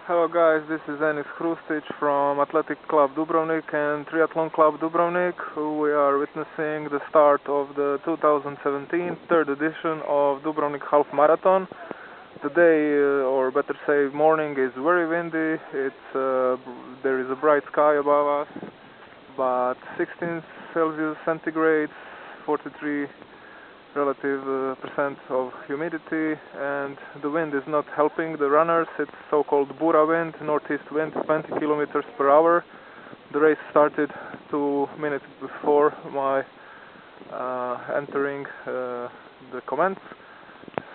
Hello guys, this is Enis Hrustić from Athletic Club Dubrovnik and Triathlon Club Dubrovnik. We are witnessing the start of the 2017 third edition of Dubrovnik Half Marathon. The day, or better say morning, is very windy. There is a bright sky above us, but 16 Celsius centigrade, 43 relative percent of humidity, and the wind is not helping the runners. It's so-called Bura wind, northeast wind, 20 kilometers per hour. The race started 2 minutes before my entering the comments.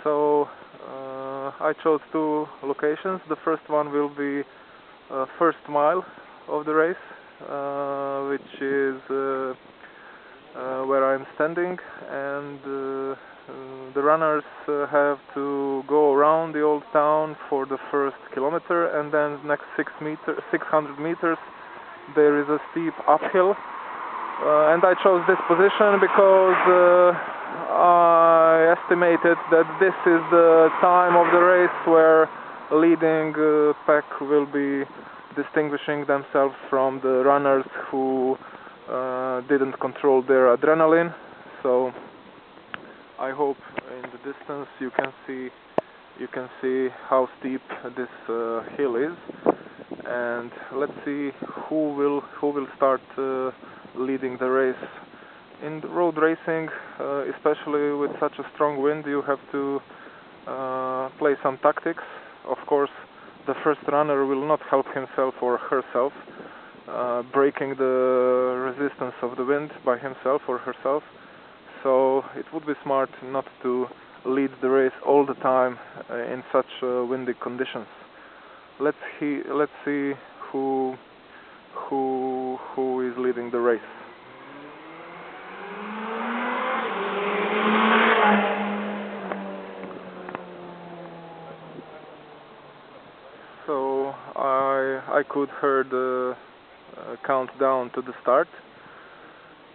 So I chose two locations. The first one will be first mile of the race, which is where I'm standing, and the runners have to go around the old town for the first kilometer, and then next 600 meters there is a steep uphill, and I chose this position because I estimated that this is the time of the race where leading pack will be distinguishing themselves from the runners who didn't control their adrenaline. So I hope in the distance you can see how steep this hill is, and let's see who will start leading the race. In the road racing, especially with such a strong wind, you have to play some tactics. Of course, the first runner will not help himself or herself breaking the resistance of the wind by himself or herself. So it would be smart not to lead the race all the time in such windy conditions. Let's see who is leading the race. So I could hear the countdown to the start,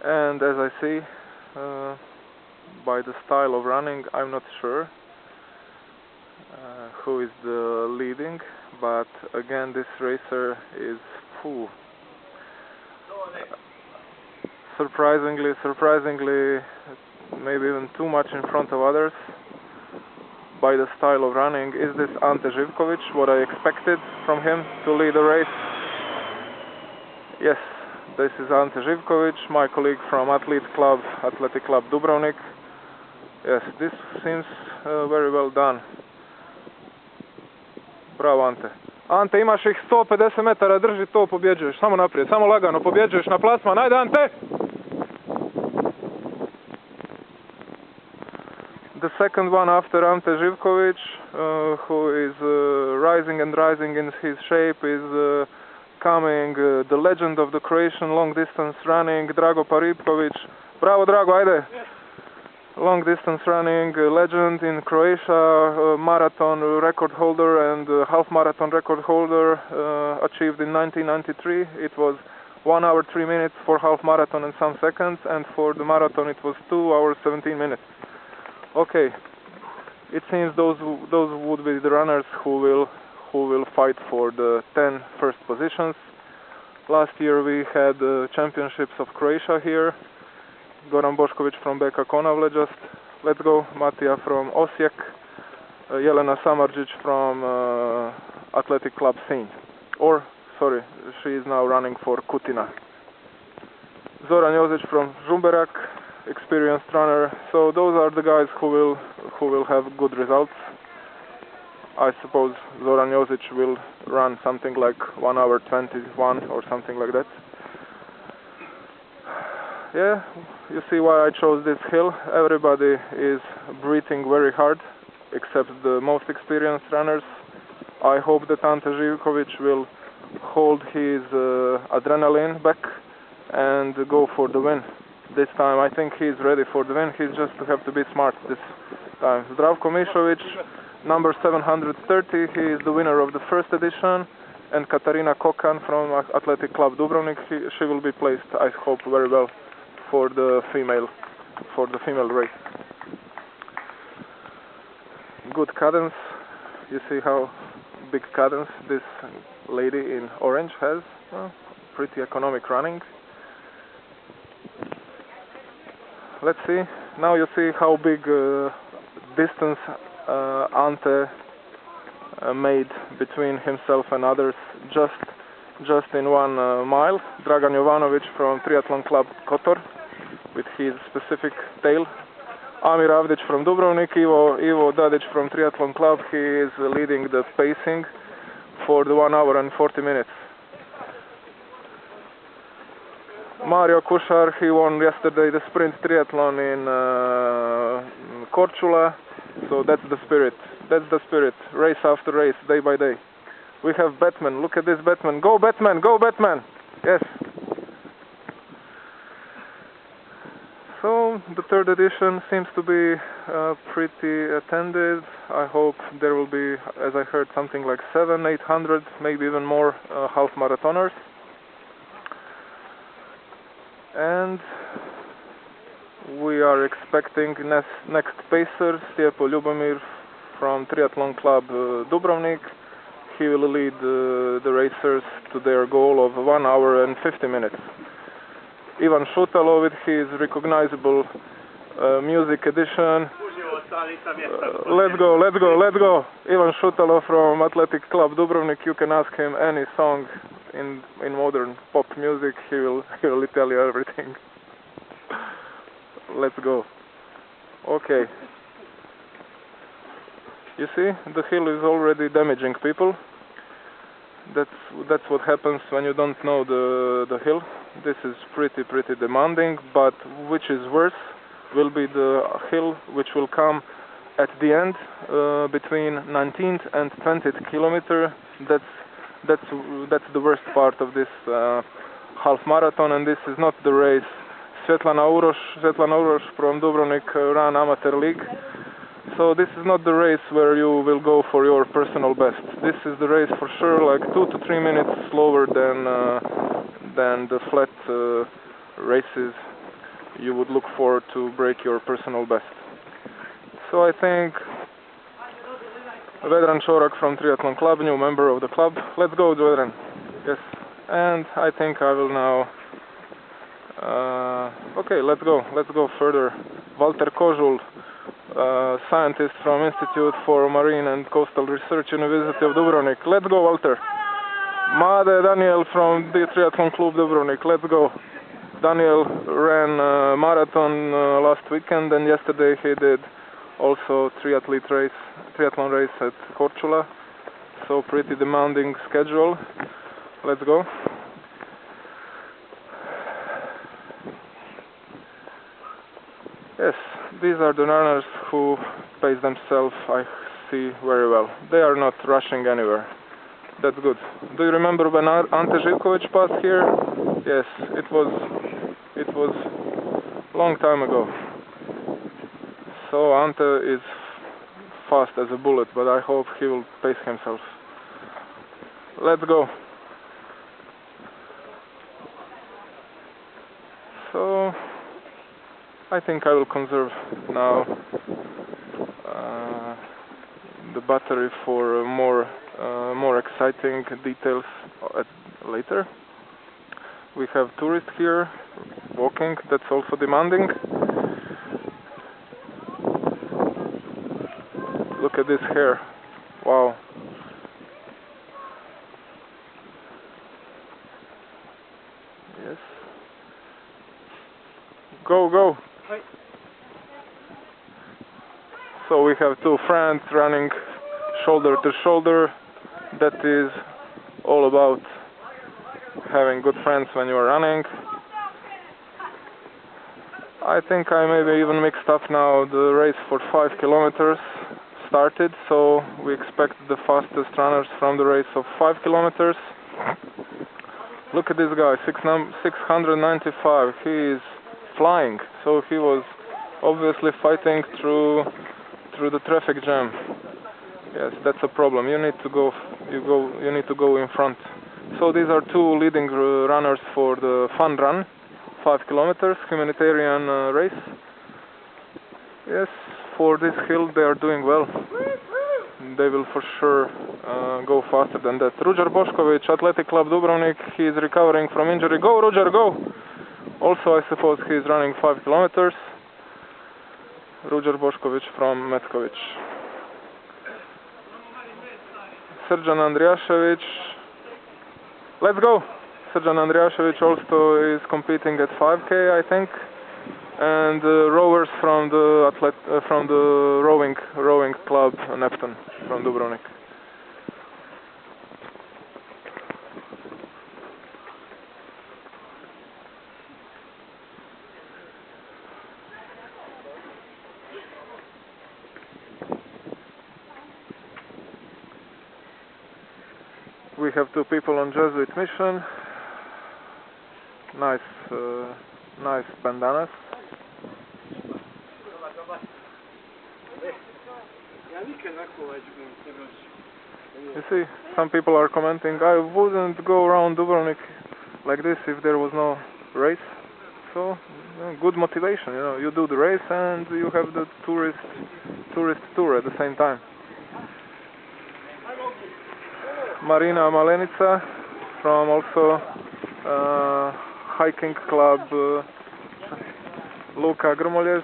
and as I see by the style of running, I'm not sure who is the leading, but again this racer is surprisingly maybe even too much in front of others by the style of running. Is this Ante Živković, what I expected from him to lead the race? Yes, this is Ante Živković, my colleague from Athletic Club Dubrovnik. Yes, this seems very well done. Bravo Ante. Ante, imaš ih 150 metara, drži to, pobjeđuješ. Samo naprijed, samo lagano, pobjeđuješ na plasman. Ajde Ante! The second one after Ante Živković, who is rising in his shape, is coming the legend of the Croatian long distance running, Drago Paripković. Bravo Drago, ajde! Long distance running legend in Croatia, marathon record holder and half marathon record holder, achieved in 1993. It was 1 hour 3 minutes for half marathon and some seconds, and for the marathon it was 2 hours 17 minutes. Okay, it seems those would be the runners who will fight for the 10 first positions. Last year we had championships of Croatia here. Goran Bošković from Beka Konavle just let go, Matija from Osijek, Jelena Samardžić from Athletic Club Sinj. Or, sorry, she is now running for Kutina. Zoran Jozić from Žumberak, experienced runner. So those are the guys who will have good results. I suppose Zoran Jozić will run something like 1 hour 21 or something like that. Yeah, you see why I chose this hill. Everybody is breathing very hard, except the most experienced runners. I hope that Ante Živković will hold his adrenaline back and go for the win. This time I think he's ready for the win. He's just have to be smart this time. Zdravko Mišović, number 730, he is the winner of the first edition, and Katarina Kokan from Athletic Club Dubrovnik, she will be placed, I hope, very well for the female race. Good cadence. You see how big cadence this lady in orange has. Pretty economic running. Let's see. Now you see how big distance Ante made between himself and others just in 1 mile. Dragan Jovanović from Triathlon Club Kotor with his specific tail. Amir Avdić from Dubrovnik, Ivo Dadić from Triathlon Club, he is leading the pacing for the 1 hour and 40 minutes. Mario Kušar, he won yesterday the sprint triathlon in Korčula, so that's the spirit. That's the spirit. Race after race, day by day. We have Batman. Look at this Batman. Go Batman! Go Batman! Yes. So the third edition seems to be pretty attended. I hope there will be, as I heard, something like 700-800, maybe even more half marathoners. And we are expecting next pacer, Stjepo Ljubomir from Triathlon Club Dubrovnik. He will lead the racers to their goal of 1 hour and 50 minutes. Ivan Šutalo with his recognizable music edition. Let's go, let's go, let's go! Ivan Šutalo from Athletic Club Dubrovnik. You can ask him any song in modern pop music. He will tell you everything. Let's go. Okay. You see, the hill is already damaging people. That's what happens when you don't know the hill. This is pretty demanding, but which is worse will be the hill which will come at the end between 19th and 20th kilometer. That's the worst part of this half marathon, and this is not the race Svetlana Uroš from Dubrovnik ran amateur league. So this is not the race where you will go for your personal best. This is the race for sure, like 2 to 3 minutes slower than the flat races you would look for to break your personal best. So I think Vedran Čorak from Triathlon Club, new member of the club. Let's go, Vedran. Yes. And I think I will now... okay, let's go further. Walter Kožul, scientist from Institute for Marine and Coastal Research, University of Dubrovnik. Let's go, Walter. Made Daniel from the Triathlon Club Dubrovnik. Let's go. Daniel ran a marathon last weekend, and yesterday he did also triathlon race at Korčula. So pretty demanding schedule. Let's go. Yes, these are the runners who pace themselves, I see very well. They are not rushing anywhere. That's good. Do you remember when Ante Živković passed here? Yes, it was long time ago. So Ante is fast as a bullet, but I hope he will pace himself. Let's go. So I think I will conserve now the battery for more exciting details later. We have tourists here walking. That's also demanding. Look at this hair. Wow. Yes. Go, go. So we have two friends running shoulder to shoulder. That is all about having good friends when you are running. I think I maybe even mixed up now. The race for 5 kilometers started, so we expect the fastest runners from the race of 5 kilometers. Look at this guy, 695. He is flying, so he was obviously fighting through the traffic jam. Yes, that's a problem. You need to go in front. So these are two leading runners for the fun run, 5 kilometers, humanitarian race. Yes, for this hill they are doing well. they will for sure go faster than that. Ruđer Bošković, Athletic Club Dubrovnik, he is recovering from injury. Go Ruđer, go! Also, I suppose he is running 5 kilometers. Ruđer Bošković from Metković. Srđan Andrijašević, let's go! Srđan Andrijašević also is competing at 5K, I think. And rowers from the rowing club Neptune from Dubrovnik. We have 2 people on Jesuit mission. Nice bandanas. You see, some people are commenting, I wouldn't go around Dubrovnik like this if there was no race. So, good motivation, you know, you do the race and you have the tourist tour at the same time. Marina Malenica from also hiking club Luka Đurović.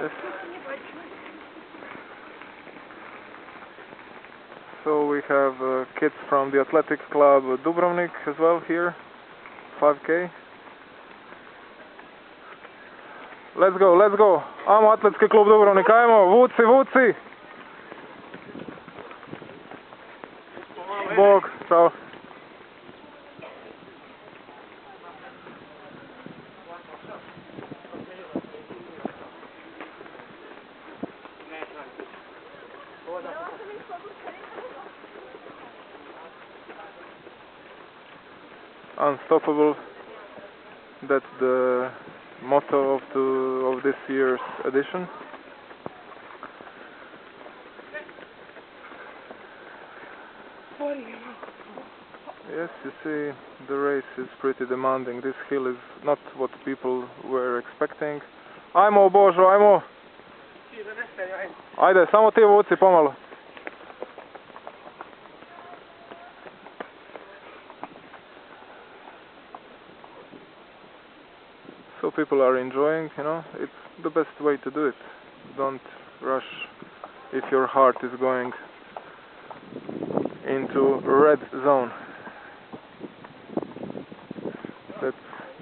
Yes. So we have kids from the athletic club Dubrovnik as well here, 5K. Let's go, let's go. Ajmo atletski klub Dubrovnik, ajmo, vuci. Bog, ciao. Unstoppable, that's the motto of this year's edition. Yes, you see, the race is pretty demanding. This hill is not what people were expecting. Ajmo Božo, ajmo! Ajde, samo ti vuci pomalo. So people are enjoying, you know, it's the best way to do it. Don't rush if your heart is going into red zone.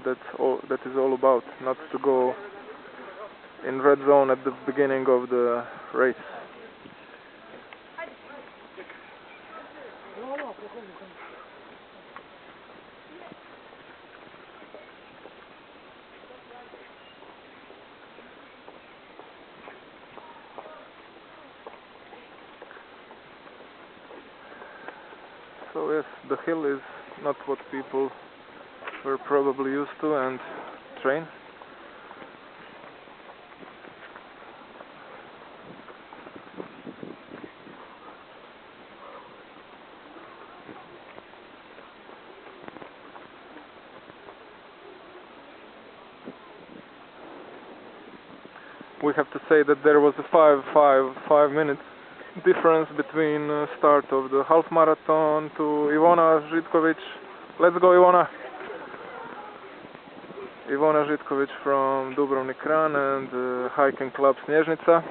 That is all about, not to go in red zone at the beginning of the race. So yes, the hill is not what people were probably used to and train. We have to say that there was a 5 minutes difference between start of the half marathon to Ivana Živković. Let's go Ivana! Ivana Živković from Dubrovnik Kran and hiking club Snježnica.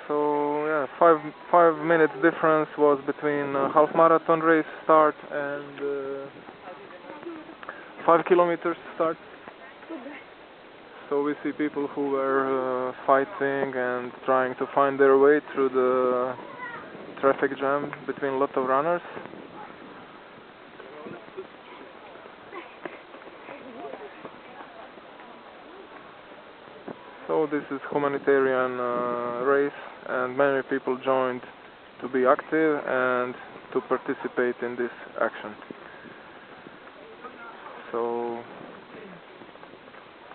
So yeah, 5 minutes difference was between half marathon race start and 5 kilometers start. So we see people who were fighting and trying to find their way through the traffic jam between a lot of runners. So this is humanitarian race and many people joined to be active and to participate in this action. So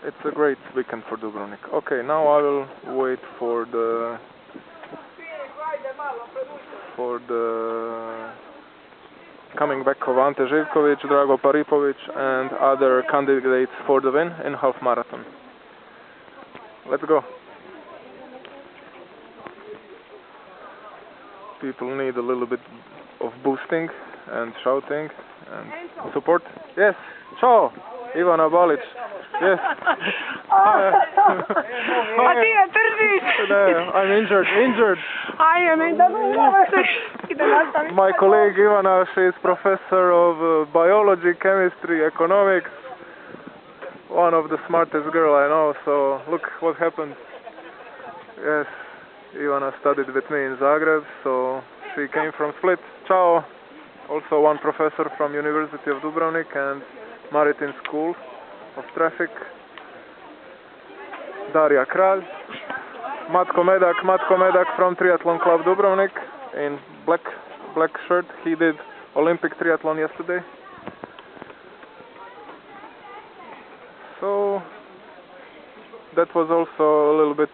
it's a great weekend for Dubrovnik. Okay, now I will wait for the coming back of Ante Živković, Drago Paripović and other candidates for the win in half marathon. Let's go. People need a little bit of boosting and shouting and support. Yes, ciao, Ivana Balić. Yes. I'm injured. My colleague Ivana, she is professor of biology, chemistry, economics. One of the smartest girl I know, so look what happened. Yes, Ivana studied with me in Zagreb, so she came from Split. Ciao. Also one professor from University of Dubrovnik and Maritime School of Traffic. Darija Kralj. Matko Medak from Triathlon Club Dubrovnik in black shirt. He did Olympic triathlon yesterday. So that was also a little bit